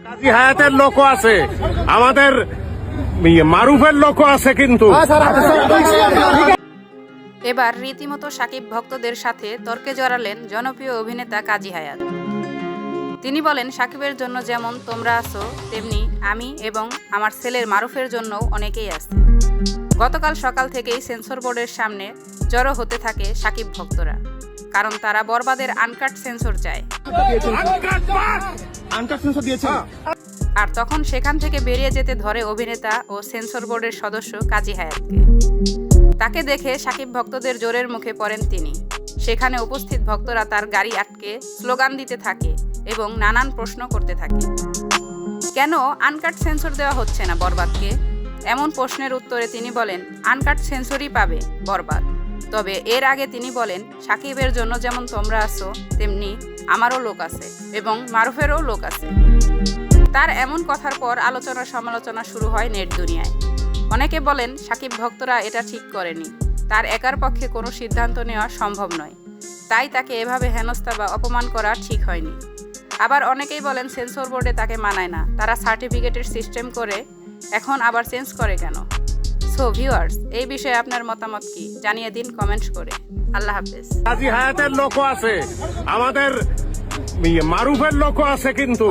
কাজী হায়াতের লোকও আছে, আমাদের মারুফের লোকও আছে কিন্তু। এবার রীতিমতো সাকিব ভক্তদের সাথে তর্কে জড়ালেন জনপ্রিয় অভিনেতা কাজী হায়াত। তিনি বলেন, সাকিবের জন্য যেমন তোমরা আছো, তেমনি আমি এবং আমার ছেলের মারুফের জন্যও অনেকেই আছে। গতকাল সকাল থেকেই সেন্সর বোর্ডের সামনে জড়ো হতে থাকে সাকিব ভক্তরা, কারণ তারা বরবাদের আনকাট সেন্সর চায়। আর তখন সেখান থেকে বেরিয়ে যেতে ধরে অভিনেতা ও সেন্সর বোর্ডের সদস্য কাজী হায়াতকে। তাকে দেখে সাকিব ভক্তদের জোরের মুখে পড়েন তিনি। সেখানে উপস্থিত ভক্তরা তার গাড়ি আটকে স্লোগান দিতে থাকে এবং নানান প্রশ্ন করতে থাকে। কেন আনকাট সেন্সর দেওয়া হচ্ছে না বরবাদকে? এমন প্রশ্নের উত্তরে তিনি বলেন, আনকাট সেন্সরই পাবে বরবাদ। তবে এর আগে তিনি বলেন, সাকিবের জন্য যেমন তোমরা আছো, তেমনি আমারও লোক আছে এবং মারুফেরও লোক আছে। তার এমন কথার পর আলোচনা সমালোচনা শুরু হয় নেট দুনিয়ায়। অনেকে বলেন, সাকিব ভক্তরা এটা ঠিক করেনি, তার একার পক্ষে কোনো সিদ্ধান্ত নেওয়া সম্ভব নয়, তাই তাকে এভাবে হেনস্থা বা অপমান করা ঠিক হয়নি। আবার অনেকেই বলেন, সেন্সর বোর্ডে তাকে মানায় না, তারা সার্টিফিকেটের সিস্টেম করে এখন আবার চেঞ্জ করে কেন? সো ভিউয়ার্স, এই বিষয়ে আপনার মতামত কি জানিয়ে দিন কমেন্ট করে। আল্লাহ হাফেজ। কাজী হায়াতের লোকও আছে, আমাদের মারুফের লোকও আছে কিন্তু।